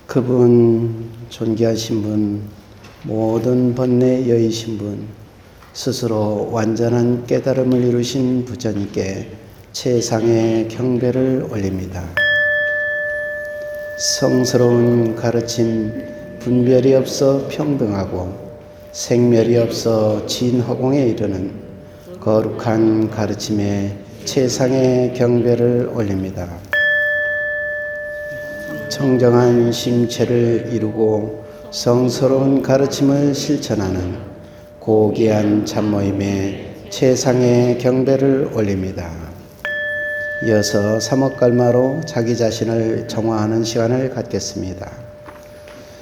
그분, 존귀하신 분, 모든 번뇌 여의신 분, 스스로 완전한 깨달음을 이루신 부처님께 최상의 경배를 올립니다. 성스러운 가르침, 분별이 없어 평등하고 생멸이 없어 진허공에 이르는 거룩한 가르침에 최상의 경배를 올립니다. 청정한 심체를 이루고 성스러운 가르침을 실천하는 고귀한 참모임에 최상의 경배를 올립니다. 이어서 사목갈마로 자기 자신을 정화하는 시간을 갖겠습니다.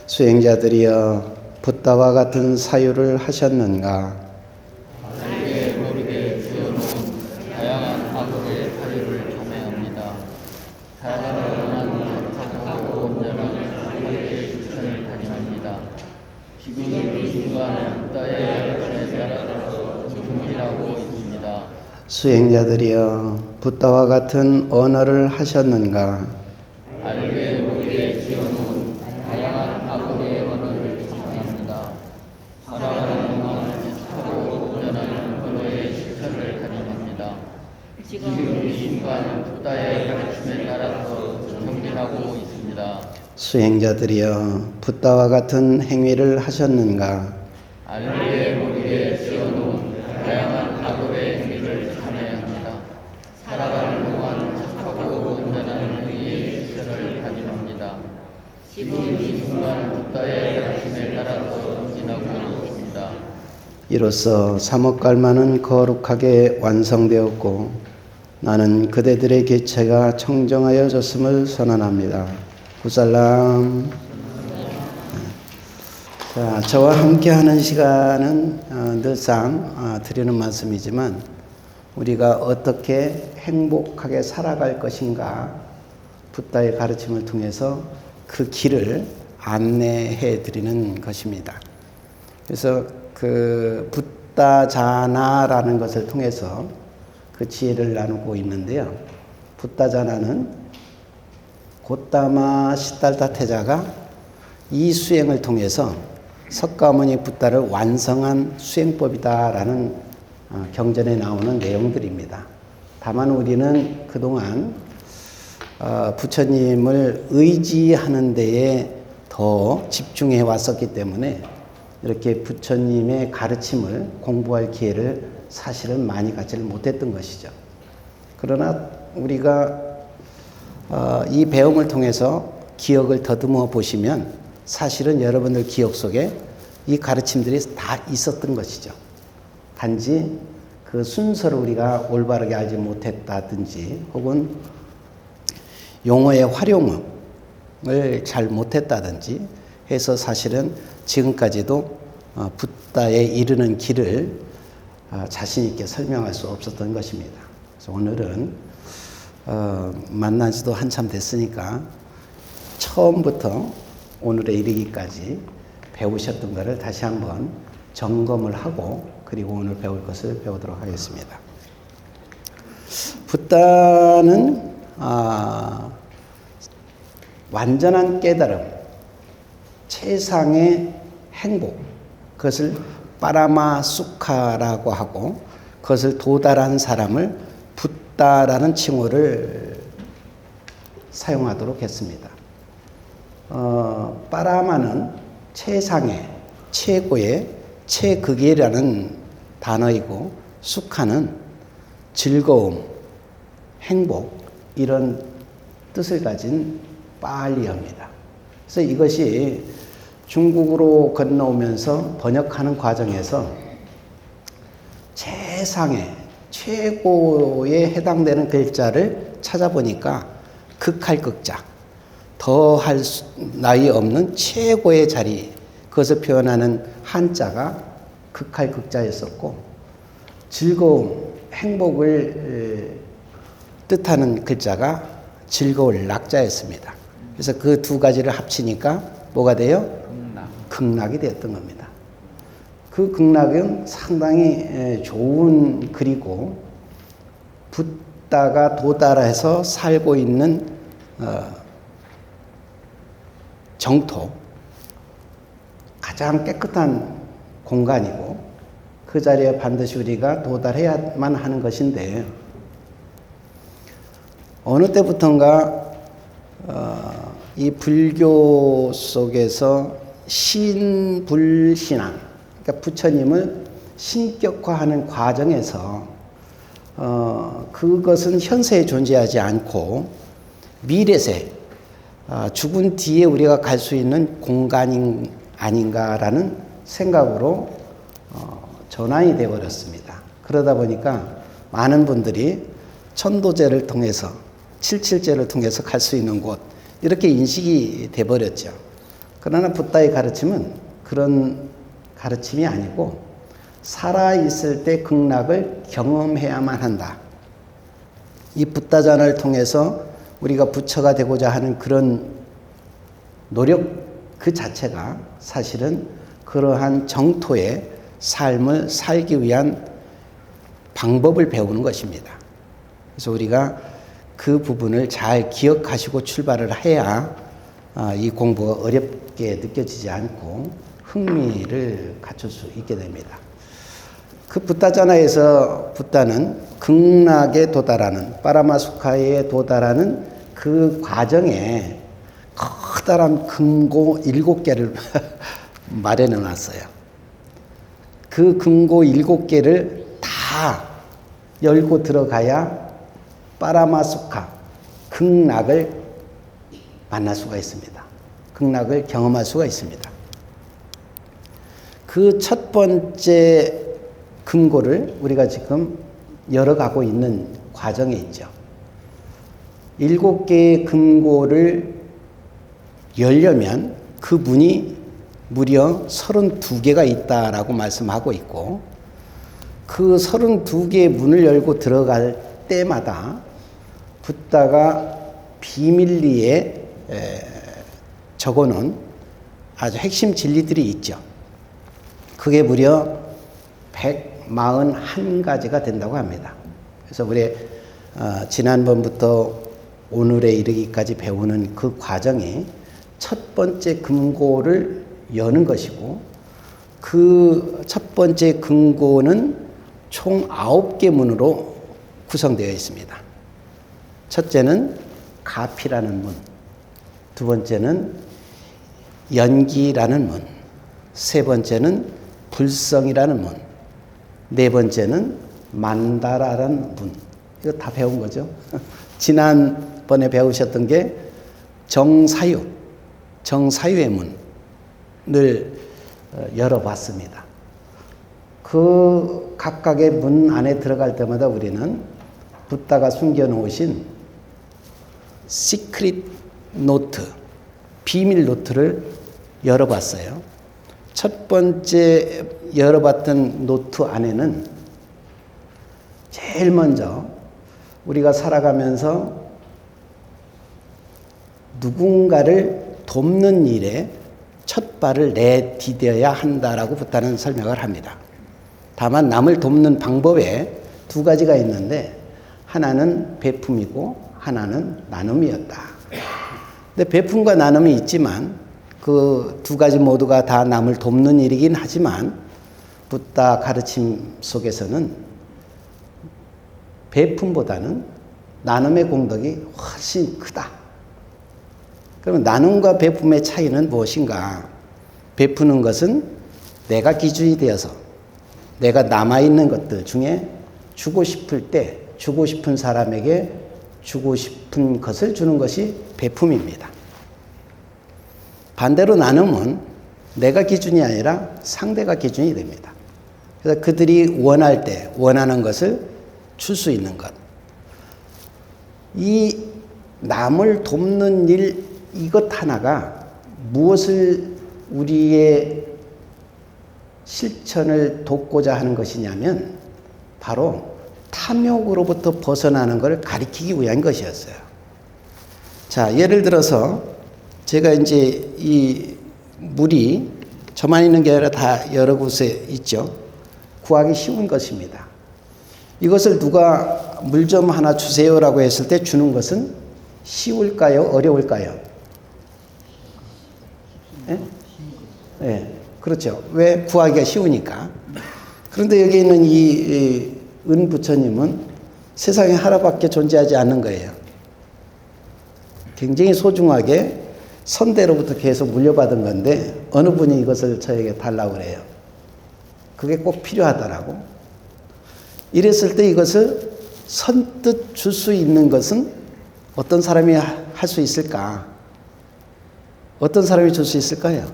수행자들이여, 붓다와 같은 사유를 하셨는가? 알게 모르게 지어놓은 다양한 악업의 사유를 참회합니다. 사랑하는 착하고 온전한 하나님의 추천을 다짐합니다. 지금 이 순간 붓다의 가르침에 따라서 중진하고 있습니다. 수행자들이여, 붓다와 같은 언어를 하셨는가? 알게 모르게 지어놓은 다양한 악업의 언어를 참회합니다. 사랑하는 착하고 온전한 언어의 실천을 다짐합니다. 지금 이 순간 붓다의 가르침에 따라서 정진하고 있습니다. 수행자들이여, 붓다와 같은 행위를 하셨는가? 알게 모르게 지어놓은 다양한 악업의 행위를 참회합니다. 살아가는 동안 착하고 온전한 행위의 실천을 다짐합니다. 지금 이 순간 붓다의 가르침에 따라서 정진하고 있습니다. 이로써 사목갈마는 거룩하게 완성되었고 나는 그대들의 개체가 청정하여졌음을 선언합니다. 구살람. 자, 저와 함께하는 시간은 늘상 드리는 말씀이지만 우리가 어떻게 행복하게 살아갈 것인가, 붓다의 가르침을 통해서 그 길을 안내해 드리는 것입니다. 그래서 그 붓다자나라는 것을 통해서 그 지혜를 나누고 있는데요. 붓다자나는 고따마 시달타 태자가 이 수행을 통해서 석가모니 붓다를 완성한 수행법이다라는 경전에 나오는 내용들입니다. 다만 우리는 그동안 부처님을 의지하는 데에 더 집중해 왔었기 때문에 이렇게 부처님의 가르침을 공부할 기회를 사실은 많이 갖지를 못했던 것이죠. 그러나 우리가 이 배움을 통해서 기억을 더듬어 보시면 사실은 여러분들 기억 속에 이 가르침들이 다 있었던 것이죠. 단지 그 순서를 우리가 올바르게 알지 못했다든지 혹은 용어의 활용을 잘 못했다든지 해서 사실은 지금까지도 붓다에 이르는 길을 자신 있게 설명할 수 없었던 것입니다. 그래서 오늘은 만난 지도 한참 됐으니까 처음부터 오늘에 이르기까지 배우셨던 것을 다시 한번 점검을 하고 그리고 오늘 배울 것을 배우도록 하겠습니다. 붓다는 완전한 깨달음, 최상의 행복, 그것을 빠라마 수카라고 하고 그것을 도달한 사람을 붓다라는 칭호를 사용하도록 했습니다. 빠라마는 최상의, 최고의, 최극이라는 단어이고 수카는 즐거움, 행복 이런 뜻을 가진 빨리어입니다. 그래서 이것이 중국으로 건너오면서 번역하는 과정에서 최상의, 최고에 해당되는 글자를 찾아보니까 극할 극자, 더할 나위 없는 최고의 자리, 그것을 표현하는 한자가 극할 극자였었고 즐거움, 행복을 뜻하는 글자가 즐거울 낙자였습니다. 그래서 그 두 가지를 합치니까 뭐가 돼요? 극락이 되었던 겁니다. 그 극락은 상당히 좋은 글이고 붓다가 도달해서 살고 있는 정토, 가장 깨끗한 공간이고 그 자리에 반드시 우리가 도달해야만 하는 것인데 어느 때부턴가 이 불교 속에서 신불신앙, 그러니까 부처님을 신격화하는 과정에서 그것은 현세에 존재하지 않고 미래세, 죽은 뒤에 우리가 갈 수 있는 공간이 아닌가라는 생각으로 전환이 되어버렸습니다. 그러다 보니까 많은 분들이 천도제를 통해서, 칠칠제를 통해서 갈 수 있는 곳, 이렇게 인식이 돼버렸죠. 그러나 붓다의 가르침은 그런 가르침이 아니고 살아있을 때 극락을 경험해야만 한다. 이 붓다전을 통해서 우리가 부처가 되고자 하는 그런 노력 그 자체가 사실은 그러한 정토의 삶을 살기 위한 방법을 배우는 것입니다. 그래서 우리가 그 부분을 잘 기억하시고 출발을 해야 이 공부가 어렵게 느껴지지 않고 흥미를 갖출 수 있게 됩니다. 그 붓다자나에서 붓다는 극락에 도달하는, 파라마수카에 도달하는 그 과정에 커다란 금고 7개를 마련해 놨어요. 그 금고 7개를 다 열고 들어가야 파라마수카, 극락을 만날 수가 있습니다. 극락을 경험할 수가 있습니다. 그 첫 번째 금고를 우리가 지금 열어가고 있는 과정에 있죠. 7개의 금고를 열려면 그 문이 무려 32개가 있다라고 말씀하고 있고, 그 32개의 문을 열고 들어갈 때마다 붓다가 비밀리에 적어놓은 아주 핵심 진리들이 있죠. 그게 무려 141가지가 된다고 합니다. 그래서 우리 지난번부터 오늘에 이르기까지 배우는 그 과정이 첫 번째 금고를 여는 것이고, 그 첫 번째 금고는 총 9개 문으로 구성되어 있습니다. 첫째는 가피라는 문, 두 번째는 연기라는 문, 세 번째는 불성이라는 문, 네 번째는 만다라라는 문. 이거 다 배운 거죠. 지난번에 배우셨던 게 정사유의 문을 열어봤습니다. 그 각각의 문 안에 들어갈 때마다 우리는 붓다가 숨겨놓으신 시크릿 노트, 비밀 노트를 열어봤어요. 첫 번째 열어봤던 노트 안에는 제일 먼저 우리가 살아가면서 누군가를 돕는 일에 첫 발을 내디뎌야 한다라고 붓다는 설명을 합니다. 다만 남을 돕는 방법에 2가지가 있는데 하나는 베품이고 하나는 나눔이었다. 근데 베품과 나눔이 있지만 그 2가지 모두가 다 남을 돕는 일이긴 하지만 붓다 가르침 속에서는 베품보다는 나눔의 공덕이 훨씬 크다. 그러면 나눔과 베품의 차이는 무엇인가? 베푸는 것은 내가 기준이 되어서 내가 남아있는 것들 중에 주고 싶을 때 주고 싶은 사람에게 주고 싶은 것을 주는 것이 베품입니다. 반대로 나눔은 내가 기준이 아니라 상대가 기준이 됩니다. 그래서 그들이 원할 때 원하는 것을 줄 수 있는 것. 이 남을 돕는 일 이것 하나가 무엇을 우리의 실천을 돕고자 하는 것이냐면 바로 탐욕으로부터 벗어나는 것을 가리키기 위한 것이었어요. 자, 예를 들어서 제가 이제 이 물이 저만 있는 게 아니라 다 여러 곳에 있죠. 구하기 쉬운 것입니다. 이것을 누가 물 좀 하나 주세요라고 했을 때 주는 것은 쉬울까요? 어려울까요? 예? 예, 그렇죠. 왜? 구하기가 쉬우니까. 그런데 여기 있는 이 은부처님은 세상에 하나밖에 존재하지 않는 거예요. 굉장히 소중하게 선대로부터 계속 물려받은 건데 어느 분이 이것을 저에게 달라고 그래요. 그게 꼭 필요하더라고. 이랬을 때 이것을 선뜻 줄 수 있는 것은 어떤 사람이 할 수 있을까? 어떤 사람이 줄 수 있을까요?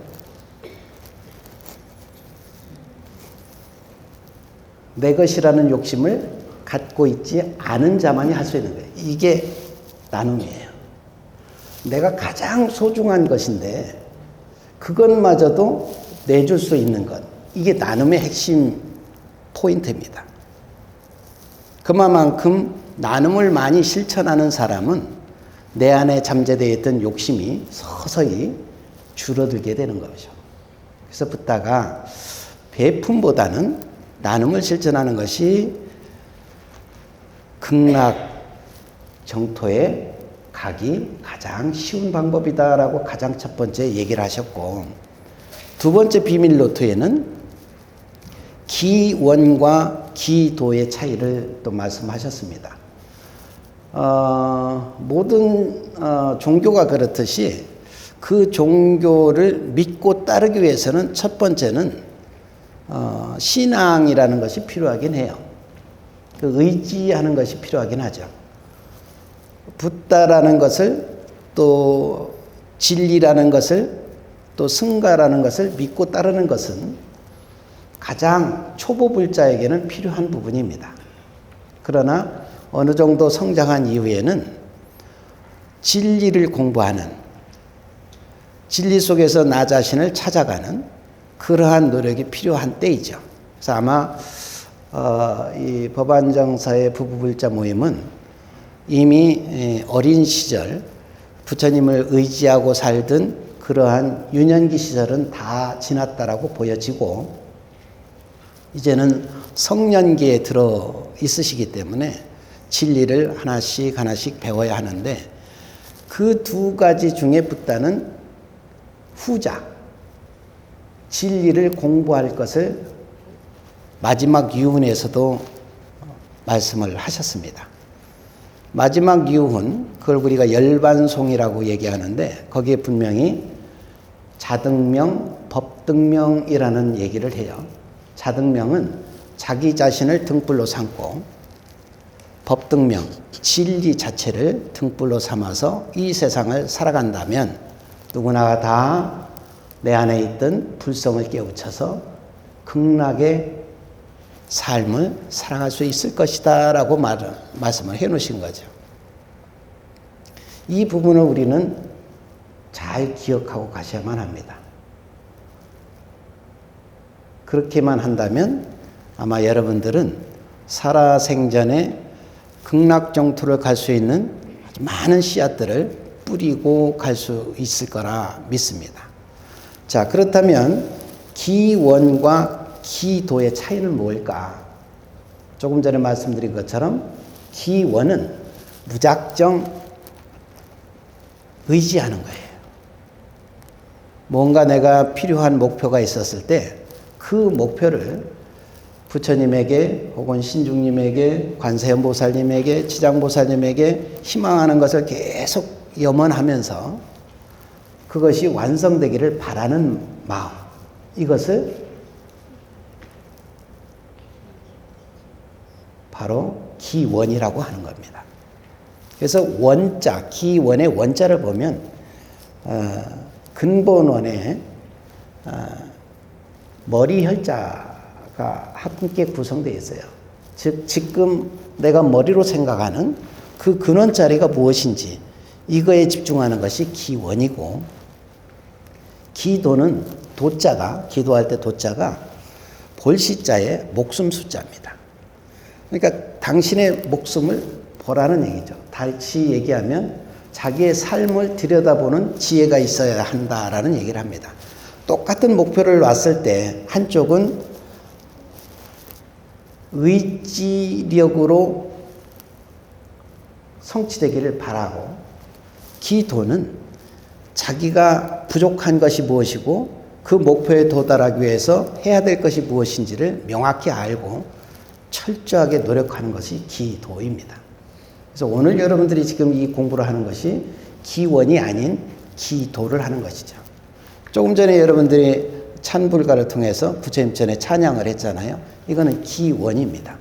내 것이라는 욕심을 갖고 있지 않은 자만이 할 수 있는 거예요. 이게 나눔이에요. 내가 가장 소중한 것인데 그것마저도 내줄 수 있는 것. 이게 나눔의 핵심 포인트입니다. 그만큼 나눔을 많이 실천하는 사람은 내 안에 잠재되어 있던 욕심이 서서히 줄어들게 되는 거죠. 그래서 붓다가 배품보다는 나눔을 실천하는 것이 극락 정토에 가기 가장 쉬운 방법이다라고 가장 첫 번째 얘기를 하셨고, 두 번째 비밀 노트에는 기원과 기도의 차이를 또 말씀하셨습니다. 모든 종교가 그렇듯이 그 종교를 믿고 따르기 위해서는 첫 번째는 신앙이라는 것이 필요하긴 해요. 그 의지하는 것이 필요하긴 하죠. 붓다라는 것을 또 진리라는 것을 또 승가라는 것을 믿고 따르는 것은 가장 초보불자에게는 필요한 부분입니다. 그러나 어느 정도 성장한 이후에는 진리를 공부하는, 진리 속에서 나 자신을 찾아가는 그러한 노력이 필요한 때이죠. 그래서 아마 이 법안정사의 부부불자 모임은 이미 어린 시절 부처님을 의지하고 살던 그러한 유년기 시절은 다 지났다라고 보여지고 이제는 성년기에 들어 있으시기 때문에 진리를 하나씩 하나씩 배워야 하는데 그 두 가지 중에 붓다는 후자, 진리를 공부할 것을 마지막 유훈에서도 말씀을 하셨습니다. 마지막 유훈, 그걸 우리가 열반송이라고 얘기하는데 거기에 분명히 자등명, 법등명이라는 얘기를 해요. 자등명은 자기 자신을 등불로 삼고 법등명, 진리 자체를 등불로 삼아서 이 세상을 살아간다면 누구나 다 내 안에 있던 불성을 깨우쳐서 극락의 삶을 살아갈 수 있을 것이다 라고 말씀을 해 놓으신 거죠. 이 부분을 우리는 잘 기억하고 가셔야만 합니다. 그렇게만 한다면 아마 여러분들은 살아생전에 극락정토를 갈 수 있는 아주 많은 씨앗들을 뿌리고 갈 수 있을 거라 믿습니다. 자, 그렇다면 기원과 기도의 차이는 뭘까? 조금 전에 말씀드린 것처럼 기원은 무작정 의지하는 거예요. 뭔가 내가 필요한 목표가 있었을 때 그 목표를 부처님에게 혹은 신중님에게 관세음보살님에게 지장보살님에게 희망하는 것을 계속 염원하면서 그것이 완성되기를 바라는 마음, 이것을 바로 기원이라고 하는 겁니다. 그래서 원자, 기원의 원자를 보면 근본원에 머리 혈자가 함께 구성되어 있어요. 즉 지금 내가 머리로 생각하는 그 근원자리가 무엇인지 이거에 집중하는 것이 기원이고, 기도는 도자가, 기도할 때 도자가 볼시자의 목숨 숫자입니다. 그러니까 당신의 목숨을 보라는 얘기죠. 다시 얘기하면 자기의 삶을 들여다보는 지혜가 있어야 한다라는 얘기를 합니다. 똑같은 목표를 놨을 때 한쪽은 의지력으로 성취되기를 바라고, 기도는 자기가 부족한 것이 무엇이고 그 목표에 도달하기 위해서 해야 될 것이 무엇인지를 명확히 알고 철저하게 노력하는 것이 기도입니다. 그래서 오늘 여러분들이 지금 이 공부를 하는 것이 기원이 아닌 기도를 하는 것이죠. 조금 전에 여러분들이 찬불가를 통해서 부처님 전에 찬양을 했잖아요. 이거는 기원입니다.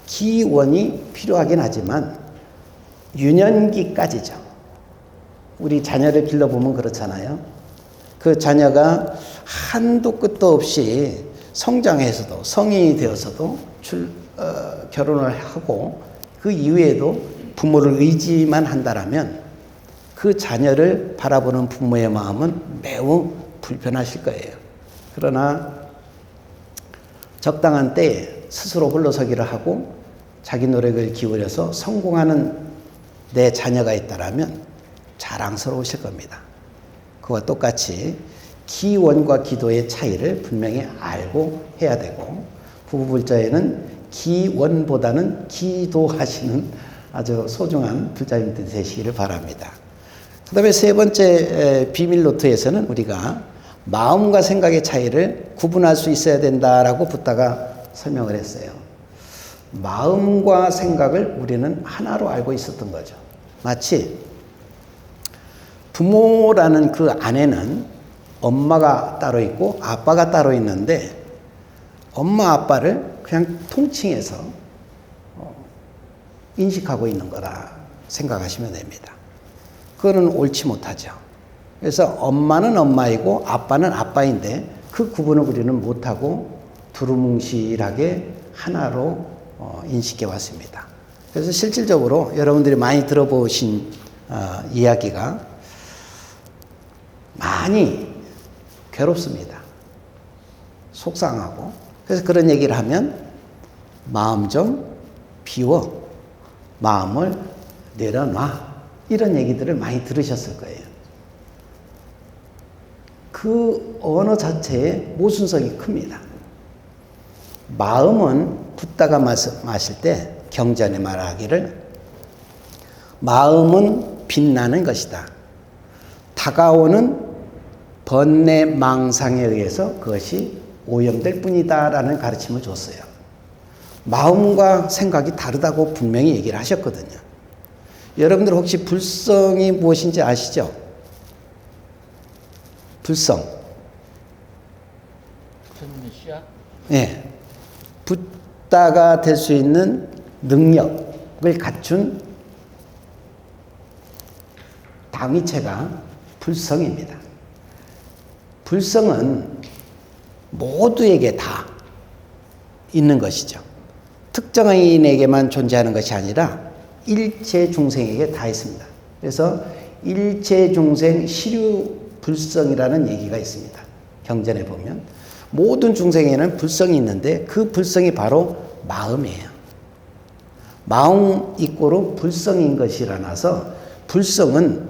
기원이 필요하긴 하지만 유년기까지죠. 우리 자녀를 길러보면 그렇잖아요. 그 자녀가 한도 끝도 없이 성장해서도 성인이 되어서도 결혼을 하고 그 이후에도 부모를 의지만 한다라면 그 자녀를 바라보는 부모의 마음은 매우 불편하실 거예요. 그러나 적당한 때에 스스로 홀로서기를 하고 자기 노력을 기울여서 성공하는 내 자녀가 있다라면 자랑스러우실 겁니다. 그와 똑같이 기원과 기도의 차이를 분명히 알고 해야 되고 부부불자에는 기원보다는 기도하시는 아주 소중한 불자님들 되시기를 바랍니다. 그 다음에 세 번째 비밀 노트에서는 우리가 마음과 생각의 차이를 구분할 수 있어야 된다라고 붓다가 설명을 했어요. 마음과 생각을 우리는 하나로 알고 있었던 거죠. 마치 부모라는 그 안에는 엄마가 따로 있고 아빠가 따로 있는데 엄마 아빠를 그냥 통칭해서 인식하고 있는 거라 생각하시면 됩니다. 그거는 옳지 못하죠. 그래서 엄마는 엄마이고 아빠는 아빠인데 그 구분을 우리는 못하고 두루뭉실하게 하나로 인식해 왔습니다. 그래서 실질적으로 여러분들이 많이 들어보신 이야기가 많이 괴롭습니다. 속상하고. 그래서 그런 얘기를 하면 마음 좀 비워. 마음을 내려놔. 이런 얘기들을 많이 들으셨을 거예요. 그 언어 자체에 모순성이 큽니다. 마음은 붓다가 마실 때 경전에 말하기를 마음은 빛나는 것이다. 다가오는 번뇌 망상에 의해서 그것이 오염될 뿐이다 라는 가르침을 줬어요. 마음과 생각이 다르다고 분명히 얘기를 하셨거든요. 여러분들 혹시 불성이 무엇인지 아시죠? 불성. 씨앗? 네. 붓다가 될 수 있는 능력을 갖춘 당위체가 불성입니다. 불성은 모두에게 다 있는 것이죠. 특정인에게만 존재하는 것이 아니라 일체 중생에게 다 있습니다. 그래서 일체 중생 시류 불성이라는 얘기가 있습니다. 경전에 보면 모든 중생에는 불성이 있는데 그 불성이 바로 마음이에요. 마음 이꼬로 불성인 것이라서 불성은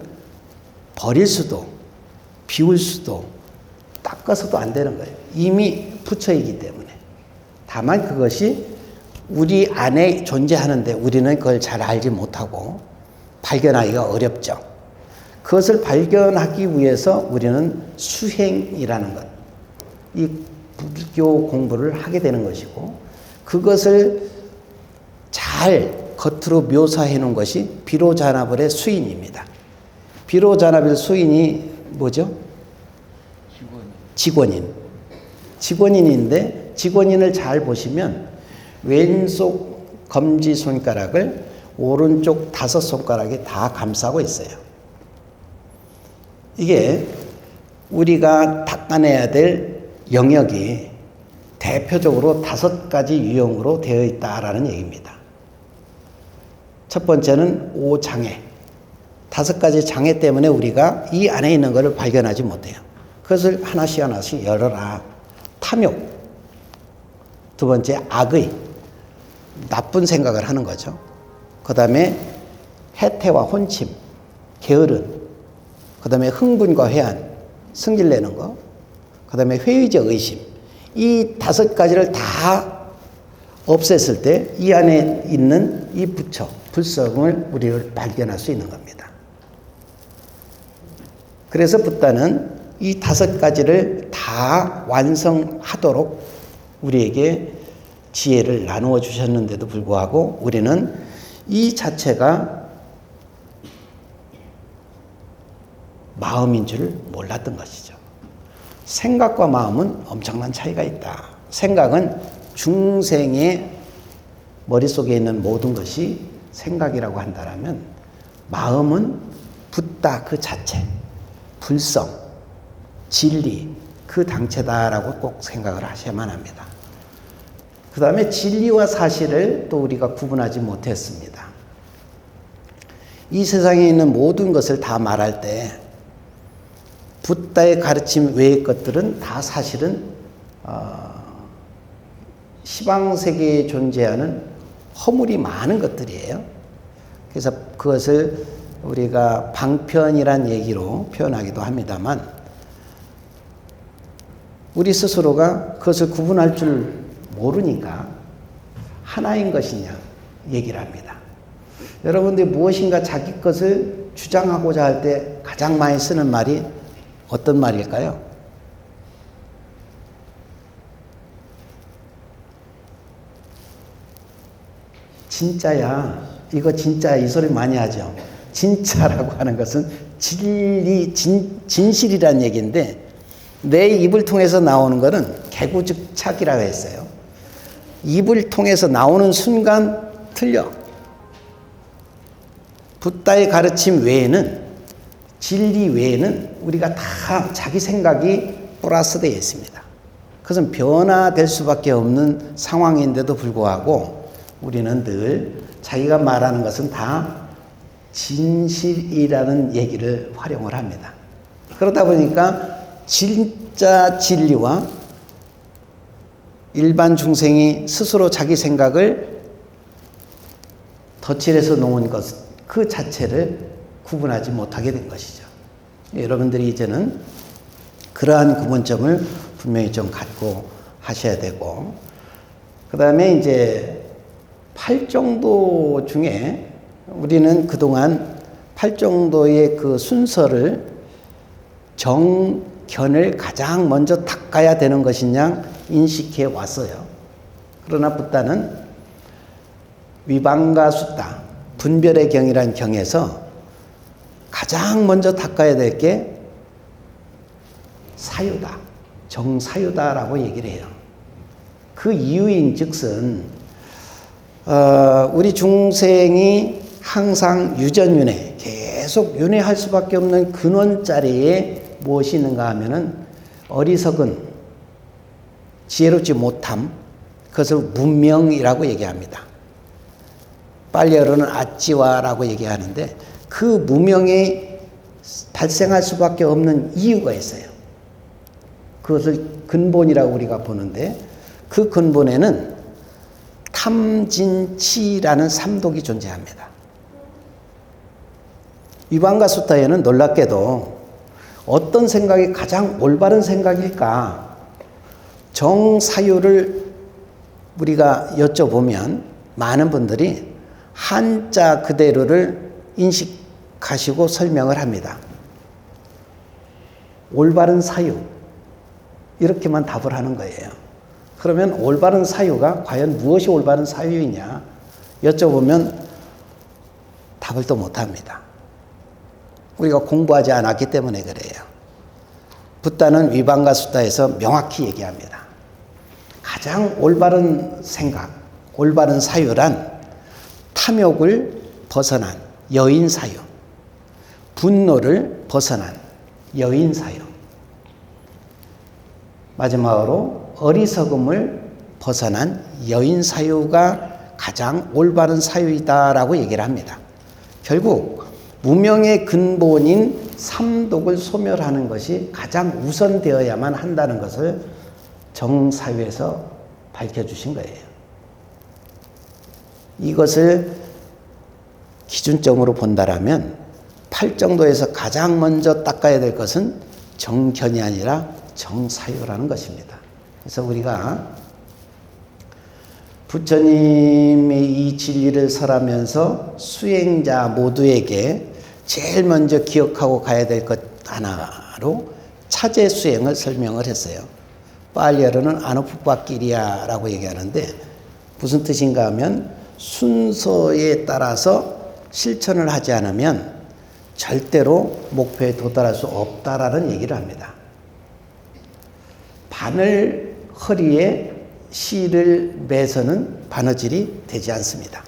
버릴 수도 비울 수도 닦아서도 안 되는 거예요. 이미 부처이기 때문에. 다만 그것이 우리 안에 존재하는데 우리는 그걸 잘 알지 못하고 발견하기가 어렵죠. 그것을 발견하기 위해서 우리는 수행이라는 것, 이 불교 공부를 하게 되는 것이고 그것을 잘 겉으로 묘사해 놓은 것이 비로자나불의 수인입니다. 비로자나불 수인이 뭐죠? 직원인인데 직원인을 잘 보시면 왼쪽 검지 손가락을 오른쪽 5손가락에 다 감싸고 있어요. 이게 우리가 닦아내야 될 영역이 대표적으로 5가지 유형으로 되어 있다라는 얘기입니다. 첫 번째는 오장애. 5가지 장애 때문에 우리가 이 안에 있는 것을 발견하지 못해요. 그것을 하나씩 하나씩 열어라. 탐욕. 두 번째 악의. 나쁜 생각을 하는 거죠. 그 다음에 해태와 혼침, 게으름. 그 다음에 흥분과 회한, 승질내는 거. 그 다음에 회의적 의심. 이 5가지를 다 없앴을 때 이 안에 있는 이 부처, 불성을 우리를 발견할 수 있는 겁니다. 그래서 붓다는 이 5가지를 다 완성하도록 우리에게 지혜를 나누어 주셨는데도 불구하고 우리는 이 자체가 마음인 줄 몰랐던 것이죠. 생각과 마음은 엄청난 차이가 있다. 생각은 중생의 머릿속에 있는 모든 것이 생각이라고 한다면 마음은 붓다 그 자체, 불성, 진리 그 당체다라고 꼭 생각을 하셔야만 합니다. 그 다음에 진리와 사실을 또 우리가 구분하지 못했습니다. 이 세상에 있는 모든 것을 다 말할 때 붓다의 가르침 외의 것들은 다 사실은 시방세계에 존재하는 허물이 많은 것들이에요. 그래서 그것을 우리가 방편이란 얘기로 표현하기도 합니다만 우리 스스로가 그것을 구분할 줄 모르니까 하나인 것이냐 얘기를 합니다. 여러분들이 무엇인가 자기 것을 주장하고자 할 때 가장 많이 쓰는 말이 어떤 말일까요? 진짜야. 이거 진짜야. 이 소리 많이 하죠. 진짜라고 하는 것은 진리, 진실이라는 얘기인데 내 입을 통해서 나오는 것은 개구즉착이라고 했어요. 입을 통해서 나오는 순간 틀려. 붓다의 가르침 외에는 진리 외에는 우리가 다 자기 생각이 플러스되어 있습니다. 그것은 변화될 수밖에 없는 상황인데도 불구하고 우리는 늘 자기가 말하는 것은 다 진실이라는 얘기를 활용을 합니다. 그러다 보니까 진짜 진리와 일반 중생이 스스로 자기 생각을 덧칠해서 놓은 것, 그 자체를 구분하지 못하게 된 것이죠. 여러분들이 이제는 그러한 구분점을 분명히 좀 갖고 하셔야 되고, 그 다음에 이제 8정도 중에 우리는 그동안 8정도의 그 순서를 정견을 가장 먼저 닦아야 되는 것이냐 인식해 왔어요. 그러나 붓다는 위방가 숫다, 분별의 경이란 경에서 가장 먼저 닦아야 될 게 사유다, 정사유다라고 얘기를 해요. 그 이유인 즉슨 우리 중생이 항상 유전윤회, 계속 윤회할 수밖에 없는 근원 자리에 무엇이 있는가 하면은 어리석은, 지혜롭지 못함, 그것을 문명이라고 얘기합니다. 빨리어로는 아찌와라고 얘기하는데 그 무명이 발생할 수밖에 없는 이유가 있어요. 그것을 근본이라고 우리가 보는데 그 근본에는 탐진치라는 삼독이 존재합니다. 위방가 수타에는 놀랍게도 어떤 생각이 가장 올바른 생각일까 정사유를 우리가 여쭤보면 많은 분들이 한자 그대로를 인식하시고 설명을 합니다. 올바른 사유 이렇게만 답을 하는 거예요. 그러면 올바른 사유가 과연 무엇이 올바른 사유이냐 여쭤보면 답을 또 못합니다. 우리가 공부하지 않았기 때문에 그래요. 붓다는 위방가 수다에서 명확히 얘기합니다. 가장 올바른 생각, 올바른 사유란 탐욕을 벗어난 여인 사유, 분노를 벗어난 여인 사유, 마지막으로 어리석음을 벗어난 여인 사유가 가장 올바른 사유이다라고 얘기를 합니다. 결국 무명의 근본인 삼독을 소멸하는 것이 가장 우선되어야만 한다는 것을 정사유에서 밝혀주신 거예요. 이것을 기준점으로 본다라면 8정도에서 가장 먼저 닦아야 될 것은 정견이 아니라 정사유라는 것입니다. 그래서 우리가 부처님의 이 진리를 설하면서 수행자 모두에게 제일 먼저 기억하고 가야 될 것 하나로 차제 수행을 설명을 했어요. 빨리하려는 안호풋밭길이야 라고 얘기하는데 무슨 뜻인가 하면 순서에 따라서 실천을 하지 않으면 절대로 목표에 도달할 수 없다라는 얘기를 합니다. 바늘 허리에 실을 매서는 바느질이 되지 않습니다.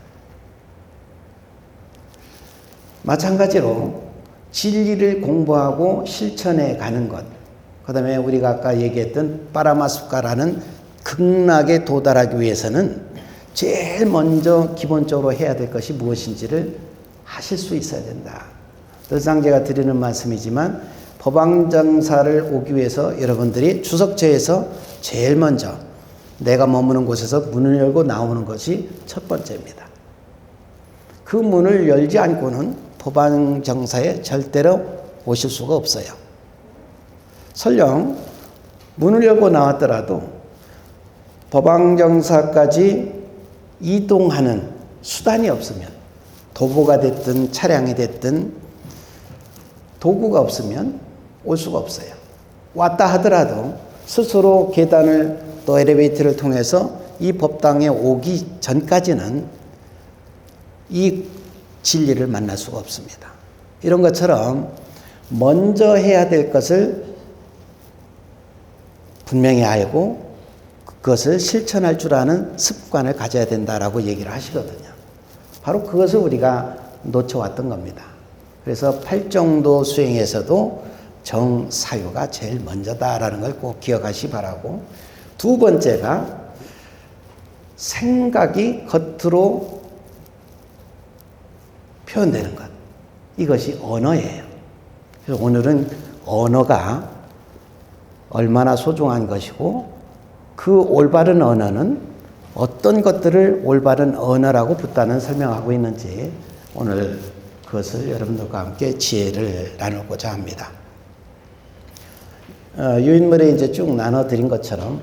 마찬가지로 진리를 공부하고 실천해 가는 것, 그 다음에 우리가 아까 얘기했던 빠라마스카라는 극락에 도달하기 위해서는 제일 먼저 기본적으로 해야 될 것이 무엇인지를 하실 수 있어야 된다. 늘상 제가 드리는 말씀이지만 법왕정사를 오기 위해서 여러분들이 주석처에서 제일 먼저 내가 머무는 곳에서 문을 열고 나오는 것이 첫 번째입니다. 그 문을 열지 않고는 법왕정사에 절대로 오실 수가 없어요. 설령 문을 열고 나왔더라도 법왕정사까지 이동하는 수단이 없으면, 도보가 됐든 차량이 됐든 도구가 없으면 올 수가 없어요. 왔다 하더라도 스스로 계단을 또 엘리베이터를 통해서 이 법당에 오기 전까지는 이 진리를 만날 수가 없습니다. 이런 것처럼 먼저 해야 될 것을 분명히 알고 그것을 실천할 줄 아는 습관을 가져야 된다라고 얘기를 하시거든요. 바로 그것을 우리가 놓쳐왔던 겁니다. 그래서 팔정도 수행에서도 정사유가 제일 먼저다라는 걸 꼭 기억하시 바라고, 두 번째가 생각이 겉으로 표현되는 것. 이것이 언어예요. 그래서 오늘은 언어가 얼마나 소중한 것이고 그 올바른 언어는 어떤 것들을 올바른 언어라고 붙다는 설명하고 있는지 오늘 그것을 여러분들과 함께 지혜를 나누고자 합니다. 유인물에 이제 쭉 나눠 드린 것처럼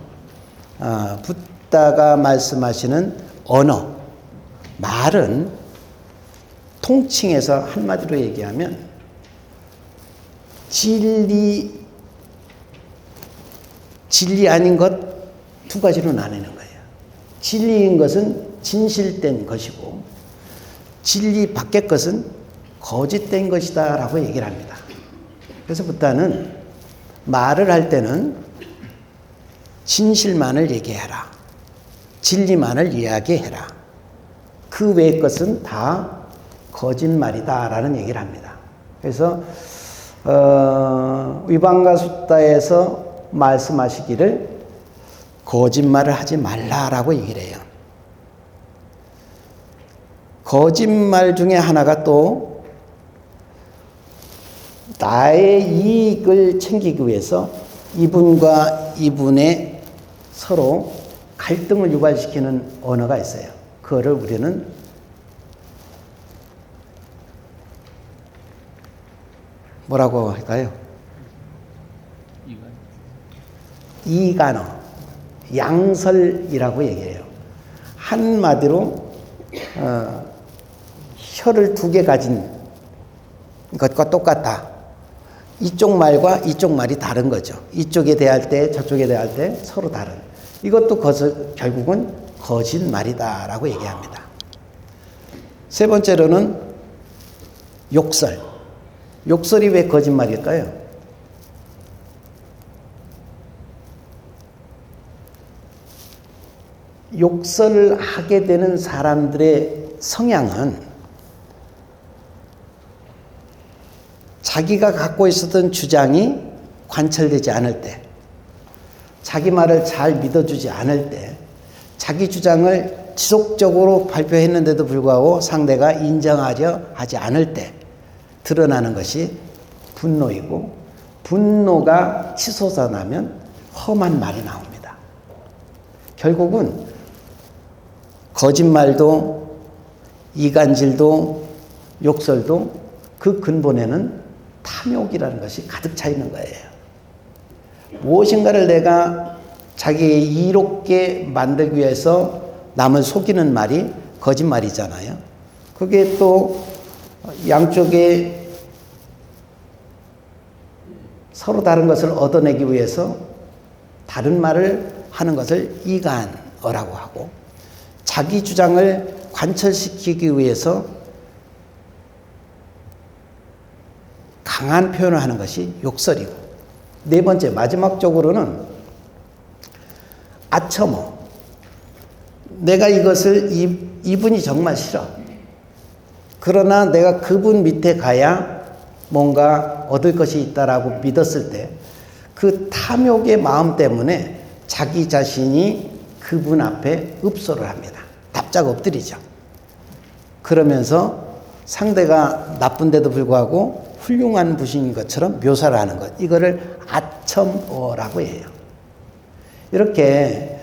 붓다가 말씀하시는 언어, 말은 통칭해서 한마디로 얘기하면 진리 아닌 것 두 가지로 나뉘는 거예요. 진리인 것은 진실된 것이고 진리 밖의 것은 거짓된 것이다 라고 얘기를 합니다. 그래서 부타는 말을 할 때는 진실만을 얘기해라. 진리만을 이야기해라. 그 외의 것은 다 거짓말이다 라는 얘기를 합니다. 그래서 위방가숫다에서 말씀하시기를 거짓말을 하지 말라라고 얘기를 해요. 거짓말 중에 하나가 또 나의 이익을 챙기기 위해서 이분과 이분의 서로 갈등을 유발시키는 언어가 있어요. 그거를 우리는 뭐라고 할까요? 이간어, 양설이라고 얘기해요. 한마디로 혀를 두 개 가진 것과 똑같다. 이쪽 말과 이쪽 말이 다른 거죠. 이쪽에 대할 때 저쪽에 대할 때 서로 다른. 이것도 결국은 거짓말이다라고 얘기합니다. 세 번째로는 욕설. 욕설이 왜 거짓말일까요? 욕설을 하게 되는 사람들의 성향은 자기가 갖고 있었던 주장이 관철되지 않을 때, 자기 말을 잘 믿어주지 않을 때, 자기 주장을 지속적으로 발표했는데도 불구하고 상대가 인정하려 하지 않을 때 드러나는 것이 분노이고, 분노가 치솟아 나면 험한 말이 나옵니다. 결국은 거짓말도 이간질도 욕설도 그 근본에는 탐욕이라는 것이 가득 차 있는 거예요. 무엇인가를 내가 자기의 이롭게 만들기 위해서 남을 속이는 말이 거짓말이잖아요. 그게 또 양쪽에 서로 다른 것을 얻어내기 위해서 다른 말을 하는 것을 이간어라고 하고, 자기 주장을 관철시키기 위해서 강한 표현을 하는 것이 욕설이고, 네 번째 마지막적으로는 아첨어. 내가 이것을 이분이 정말 싫어. 그러나 내가 그분 밑에 가야 뭔가 얻을 것이 있다라고 믿었을 때 그 탐욕의 마음 때문에 자기 자신이 그분 앞에 읍소를 합니다. 납작 엎드리죠. 그러면서 상대가 나쁜데도 불구하고 훌륭한 분인 것처럼 묘사를 하는 것. 이거를 아첨어라고 해요. 이렇게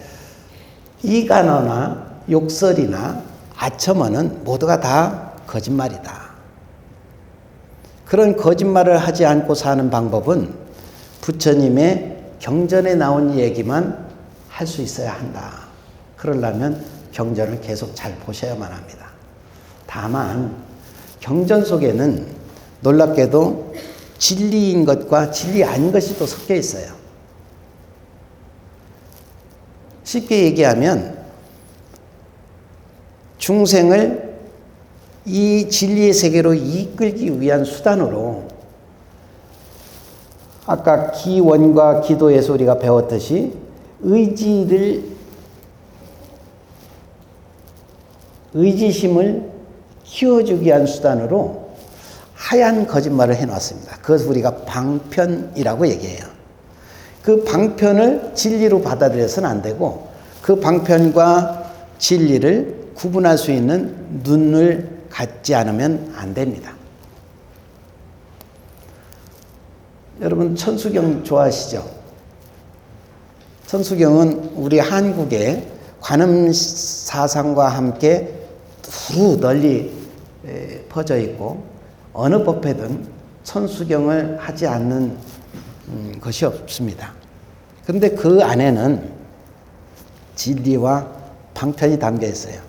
이간어나 욕설이나 아첨어는 모두가 다 거짓말이다. 그런 거짓말을 하지 않고 사는 방법은 부처님의 경전에 나온 얘기만 할 수 있어야 한다. 그러려면 경전을 계속 잘 보셔야만 합니다. 다만 경전 속에는 놀랍게도 진리인 것과 진리 아닌 것이 또 섞여 있어요. 쉽게 얘기하면 중생을 이 진리의 세계로 이끌기 위한 수단으로, 아까 기원과 기도에서 우리가 배웠듯이 의지심을 키워주기 위한 수단으로 하얀 거짓말을 해놨습니다. 그것을 우리가 방편이라고 얘기해요. 그 방편을 진리로 받아들여서는 안 되고, 그 방편과 진리를 구분할 수 있는 눈을 갖지 않으면 안 됩니다. 여러분 천수경 좋아하시죠? 천수경은 우리 한국의 관음 사상과 함께 두루 널리 퍼져 있고, 어느 법회든 천수경을 하지 않는 것이 없습니다. 그런데 그 안에는 진리와 방편이 담겨 있어요.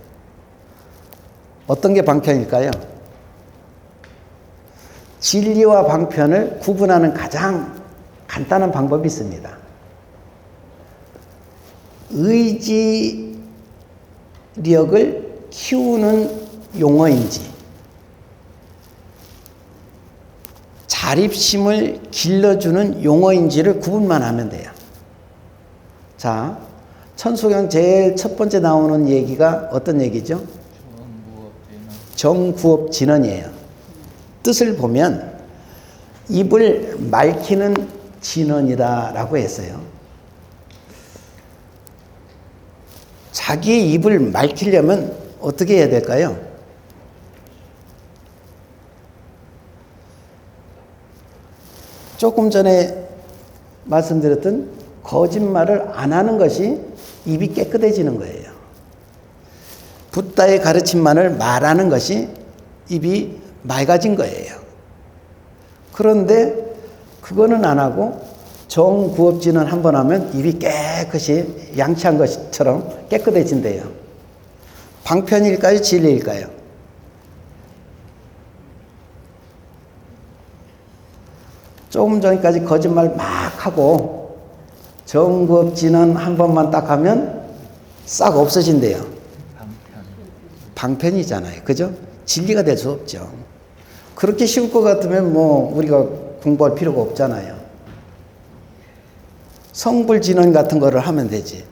어떤 게 방편일까요? 진리와 방편을 구분하는 가장 간단한 방법이 있습니다. 의지력을 키우는 용어인지, 자립심을 길러주는 용어인지를 구분만 하면 돼요. 자, 천수경 제일 첫 번째 나오는 얘기가 어떤 얘기죠? 정구업진언이에요. 뜻을 보면 입을 말키는 진언이다라고 했어요. 자기의 입을 말키려면 어떻게 해야 될까요? 조금 전에 말씀드렸던 거짓말을 안 하는 것이 입이 깨끗해지는 거예요. 붓다의 가르침만을 말하는 것이 입이 맑아진 거예요. 그런데 그거는 안 하고 정구업진은 한번 하면 입이 깨끗이 양치한 것처럼 깨끗해진대요. 방편일까요? 진리일까요? 조금 전까지 거짓말 막 하고 정구업진은 한 번만 딱 하면 싹 없어진대요. 방편이잖아요. 그죠? 진리가 될 수 없죠. 그렇게 쉬울 것 같으면 뭐 우리가 공부할 필요가 없잖아요. 성불진언 같은 거를 하면 되지.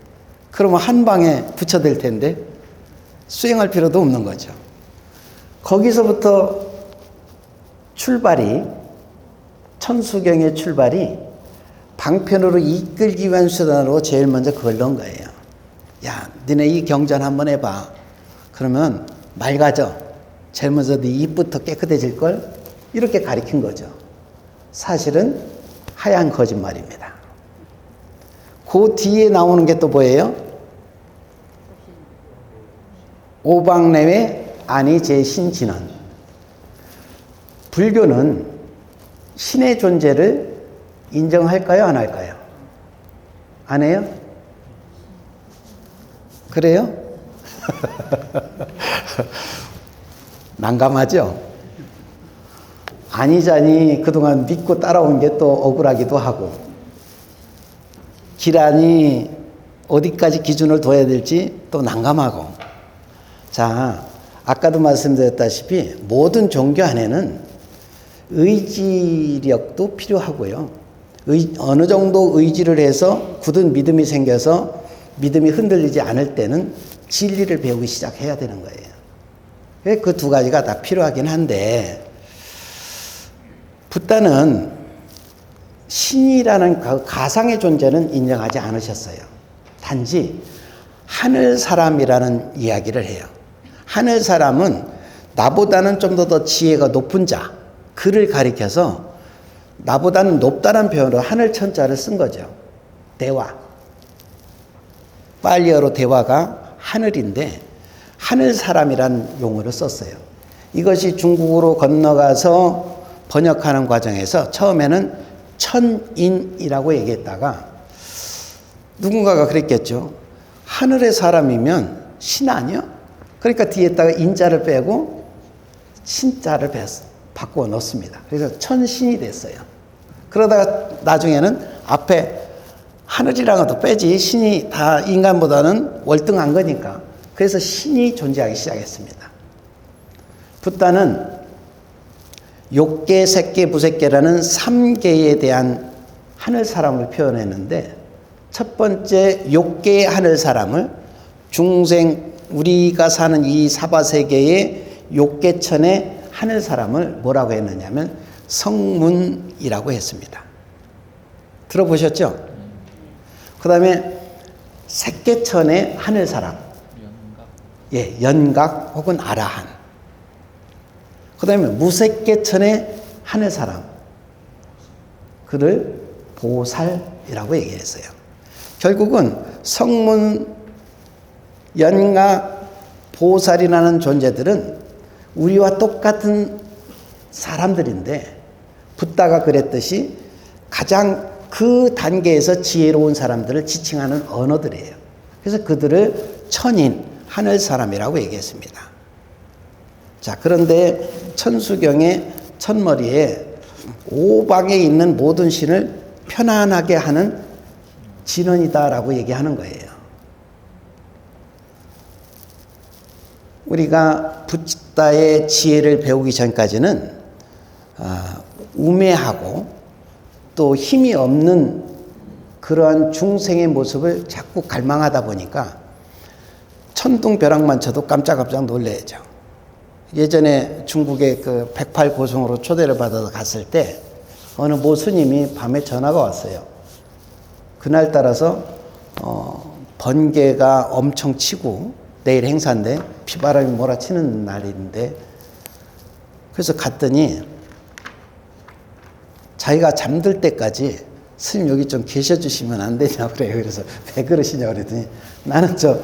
그러면 한 방에 붙여될 텐데 수행할 필요도 없는 거죠. 거기서부터 출발이, 천수경의 출발이 방편으로 이끌기 위한 수단으로 제일 먼저 그걸 넣은 거예요. 야, 너네 이 경전 한번 해봐. 그러면 맑아져. 제일 먼저 네 입부터 깨끗해질걸? 이렇게 가리킨 거죠. 사실은 하얀 거짓말입니다. 그 뒤에 나오는 게 또 뭐예요? 오방내외 아니 제신진언. 불교는 신의 존재를 인정할까요? 안 할까요? 안 해요? 그래요? 난감하죠? 아니자니 그동안 믿고 따라온 게 또 억울하기도 하고, 기란이 어디까지 기준을 둬야 될지 또 난감하고. 자, 아까도 말씀드렸다시피 모든 종교 안에는 의지력도 필요하고요. 어느 정도 의지를 해서 굳은 믿음이 생겨서 믿음이 흔들리지 않을 때는 진리를 배우기 시작해야 되는 거예요. 그 두 가지가 다 필요하긴 한데, 붓다는 신이라는 가상의 존재는 인정하지 않으셨어요. 단지 하늘 사람이라는 이야기를 해요. 하늘 사람은 나보다는 좀 더 지혜가 높은 자, 그를 가리켜서 나보다는 높다는 표현으로 하늘 천자를 쓴 거죠. 대화. 빨리어로 대화가 하늘인데 하늘 사람이라는 용어를 썼어요. 이것이 중국어로 건너가서 번역하는 과정에서 처음에는 천인이라고 얘기했다가 누군가가 그랬겠죠. 하늘의 사람이면 신 아니야? 그러니까 뒤에다가 인자를 빼고 신자를 바꾸어 넣습니다. 그래서 천신이 됐어요. 그러다가 나중에는 앞에 하늘이라는 것도 빼지, 신이 다 인간보다는 월등한 거니까. 그래서 신이 존재하기 시작했습니다. 붓다는 욕계, 색계, 부색계라는 3계에 대한 하늘 사람을 표현했는데, 첫 번째 욕계의 하늘 사람을 중생, 우리가 사는 이 사바세계의 욕계천의 하늘 사람을 뭐라고 했느냐면 성문이라고 했습니다. 들어보셨죠? 그 다음에 색계천의 하늘 사람, 예, 연각 혹은 아라한. 그 다음에 무색계천의 하늘 사람, 그를 보살이라고 얘기했어요. 결국은 성문, 연각, 보살이라는 존재들은 우리와 똑같은 사람들인데, 붓다가 그랬듯이 가장 그 단계에서 지혜로운 사람들을 지칭하는 언어들이에요. 그래서 그들을 천인, 하늘 사람이라고 얘기했습니다. 자, 그런데 천수경의 첫머리에 오방에 있는 모든 신을 편안하게 하는 진원이다라고 얘기하는 거예요. 우리가 붓다의 지혜를 배우기 전까지는 우매하고 또 힘이 없는 그러한 중생의 모습을 자꾸 갈망하다 보니까 천둥벼락만 쳐도 깜짝깜짝 놀래죠. 예전에 중국의 그 108고승으로 초대를 받아서 갔을 때 어느 모 스님이 밤에 전화가 왔어요. 그날 따라서 번개가 엄청 치고 내일 행사인데 비바람이 몰아치는 날인데, 그래서 갔더니 자기가 잠들 때까지 스님 여기 좀 계셔주시면 안 되냐 그래요. 그래서 왜 그러시냐 그랬더니 나는 저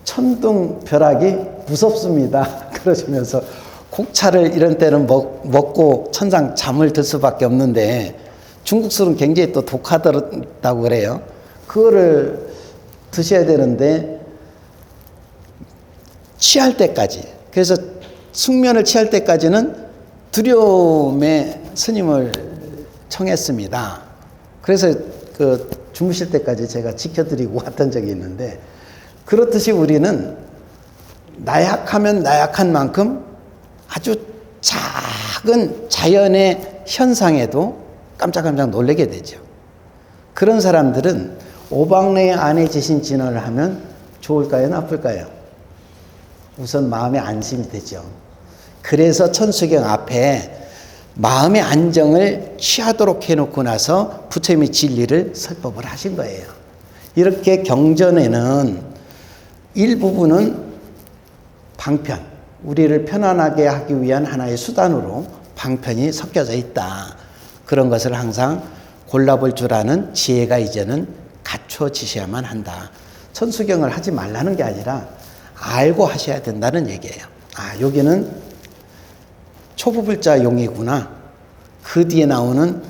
천둥벼락이 무섭습니다. 그러시면서 곡차를 이런 때는 먹고 천상 잠을 들 수밖에 없는데, 중국 술은 굉장히 또 독하다고 그래요. 그거를 드셔야 되는데 취할 때까지, 그래서 숙면을 취할 때까지는 두려움에 스님을 청했습니다. 그래서 그 주무실 때까지 제가 지켜드리고 왔던 적이 있는데, 그렇듯이 우리는 나약하면 나약한 만큼 아주 작은 자연의 현상에도 깜짝깜짝 놀라게 되죠. 그런 사람들은 오방내 안에 계신 진언을 하면 좋을까요, 나쁠까요? 우선 마음의 안심이 되죠. 그래서 천수경 앞에 마음의 안정을 취하도록 해놓고 나서 부처님의 진리를 설법을 하신 거예요. 이렇게 경전에는 일부분은 방편, 우리를 편안하게 하기 위한 하나의 수단으로 방편이 섞여져 있다. 그런 것을 항상 골라볼 줄 아는 지혜가 이제는 갖춰지셔야만 한다. 천수경을 하지 말라는 게 아니라 알고 하셔야 된다는 얘기예요. 아, 여기는 초보불자 용이구나. 그 뒤에 나오는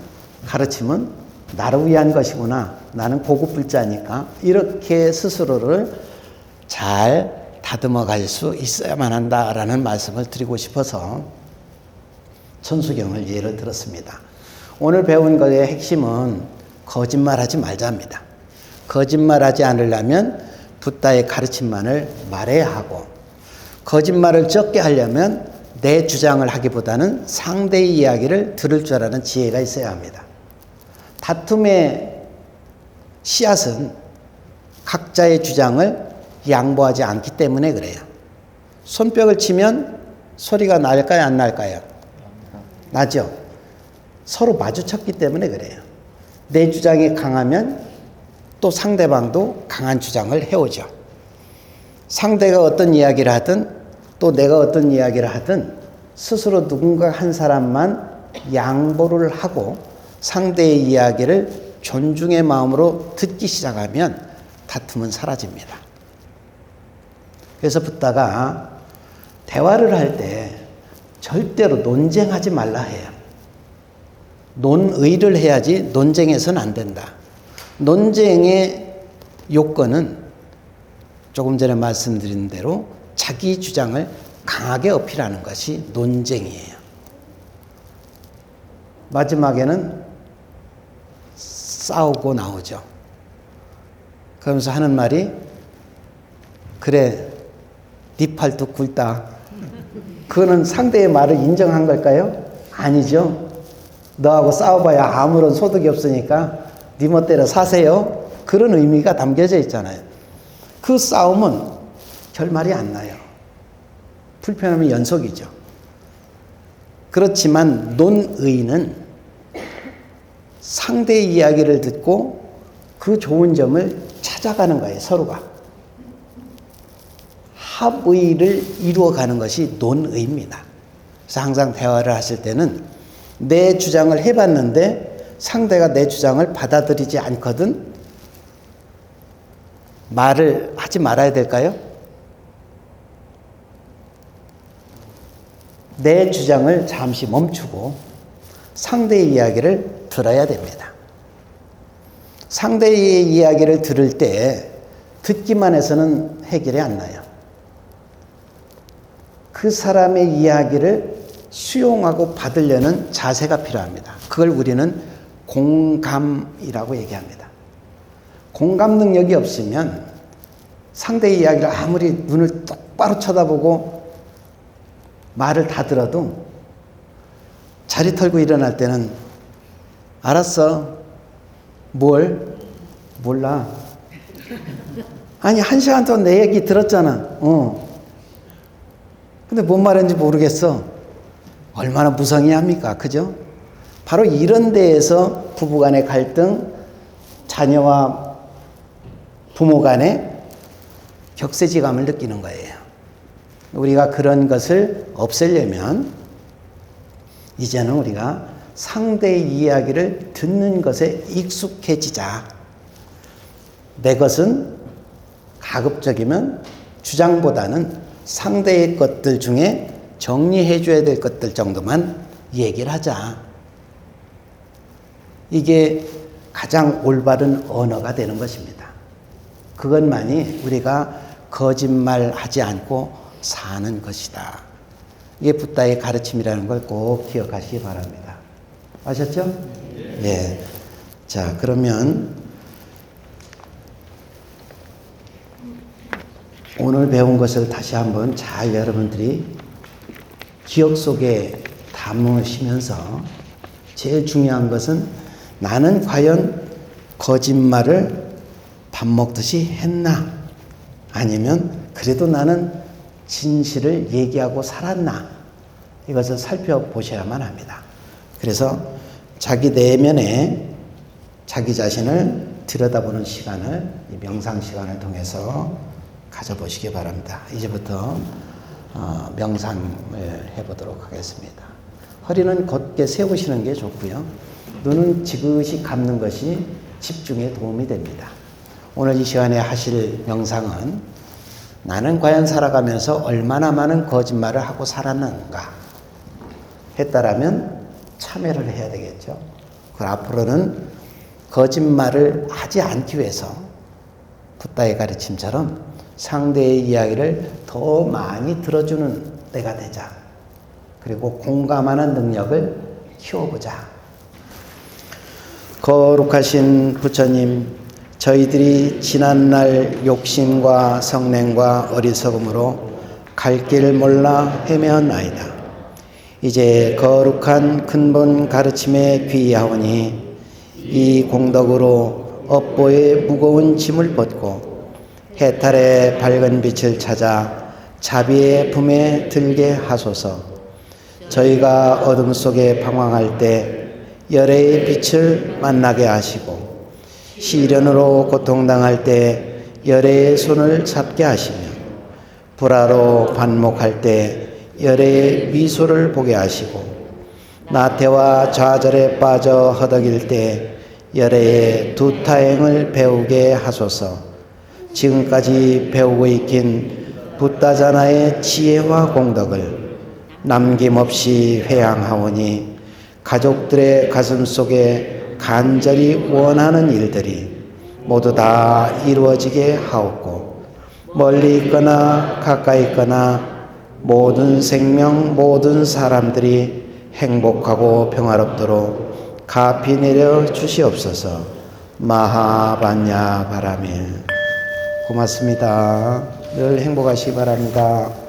가르침은 나를 위한 것이구나. 나는 고급불자니까. 이렇게 스스로를 잘 다듬어 갈 수 있어야만 한다라는 말씀을 드리고 싶어서, 천수경을 예를 들었습니다. 오늘 배운 것의 핵심은 거짓말하지 말자입니다. 거짓말하지 않으려면 붓다의 가르침만을 말해야 하고, 거짓말을 적게 하려면 내 주장을 하기보다는 상대의 이야기를 들을 줄 아는 지혜가 있어야 합니다. 다툼의 씨앗은 각자의 주장을 양보하지 않기 때문에 그래요. 손뼉을 치면 소리가 날까요, 안 날까요? 나죠. 서로 마주쳤기 때문에 그래요. 내 주장이 강하면 또 상대방도 강한 주장을 해오죠. 상대가 어떤 이야기를 하든 또 내가 어떤 이야기를 하든 스스로 누군가 한 사람만 양보를 하고 상대의 이야기를 존중의 마음으로 듣기 시작하면 다툼은 사라집니다. 그래서 붓다가 대화를 할 때 절대로 논쟁하지 말라 해요. 논의를 해야지 논쟁해서는 안 된다. 논쟁의 요건은 조금 전에 말씀드린 대로 자기 주장을 강하게 어필하는 것이 논쟁이에요. 마지막에는 싸우고 나오죠. 그러면서 하는 말이, 그래, 네 팔뚝 굵다. 그거는 상대의 말을 인정한 걸까요? 아니죠. 너하고 싸워봐야 아무런 소득이 없으니까 네 멋대로 사세요. 그런 의미가 담겨져 있잖아요. 그 싸움은 결말이 안 나요. 불편함이 연속이죠. 그렇지만 논의는 상대의 이야기를 듣고 그 좋은 점을 찾아가는 거예요. 서로가 합의를 이루어가는 것이 논의입니다. 그래서 항상 대화를 하실 때는 내 주장을 해봤는데 상대가 내 주장을 받아들이지 않거든 말을 하지 말아야 될까요? 내 주장을 잠시 멈추고 상대의 이야기를 들어야 됩니다. 상대의 이야기를 들을 때 듣기만 해서는 해결이 안 나요. 그 사람의 이야기를 수용하고 받으려는 자세가 필요합니다. 그걸 우리는 공감이라고 얘기합니다. 공감 능력이 없으면 상대의 이야기를 아무리 눈을 똑바로 쳐다보고 말을 다 들어도 자리 털고 일어날 때는 알았어. 뭘? 몰라. 아니, 1시간 동안 내 얘기 들었잖아. 근데 뭔 말인지 모르겠어. 얼마나 무성의합니까? 그죠? 바로 이런 데에서 부부 간의 갈등, 자녀와 부모 간의 격세지감을 느끼는 거예요. 우리가 그런 것을 없애려면 이제는 우리가 상대의 이야기를 듣는 것에 익숙해지자. 내 것은 가급적이면 주장보다는 상대의 것들 중에 정리해 줘야 될 것들 정도만 얘기를 하자. 이게 가장 올바른 언어가 되는 것입니다. 그것만이 우리가 거짓말하지 않고 사는 것이다. 이게 붓다의 가르침이라는 걸 꼭 기억하시기 바랍니다. 아셨죠? 예. 자, 그러면 오늘 배운 것을 다시 한번 잘 여러분들이 기억 속에 담으시면서 제일 중요한 것은 나는 과연 거짓말을 밥 먹듯이 했나? 아니면 그래도 나는 진실을 얘기하고 살았나? 이것을 살펴보셔야만 합니다. 그래서 자기 내면에 자기 자신을 들여다보는 시간을, 이 명상 시간을 통해서 가져보시기 바랍니다. 이제부터 명상을 해보도록 하겠습니다. 허리는 곧게 세우시는 게 좋고요. 눈은 지그시 감는 것이 집중에 도움이 됩니다. 오늘 이 시간에 하실 명상은 나는 과연 살아가면서 얼마나 많은 거짓말을 하고 살았는가 했다라면 참여를 해야 되겠죠. 그 앞으로는 거짓말을 하지 않기 위해서 붓다의 가르침처럼 상대의 이야기를 더 많이 들어주는 때가 되자. 그리고 공감하는 능력을 키워보자. 거룩하신 부처님, 저희들이 지난날 욕심과 성냉과 어리석음으로 갈 길을 몰라 헤매었나이다. 이제 거룩한 근본 가르침에 귀의하오니 이 공덕으로 업보의 무거운 짐을 벗고 해탈의 밝은 빛을 찾아 자비의 품에 들게 하소서. 저희가 어둠 속에 방황할 때 열애의 빛을 만나게 하시고 시련으로 고통당할 때 열애의 손을 잡게 하시며 불화로 반목할 때 열애의 미소를 보게 하시고 나태와 좌절에 빠져 허덕일 때 열애의 두타행을 배우게 하소서. 지금까지 배우고 익힌 붓다자나의 지혜와 공덕을 남김없이 회양하오니 가족들의 가슴 속에 간절히 원하는 일들이 모두 다 이루어지게 하옵고 멀리 있거나 가까이 있거나 모든 생명 모든 사람들이 행복하고 평화롭도록 가피 내려 주시옵소서. 마하반야 바라밀. 고맙습니다. 늘 행복하시기 바랍니다.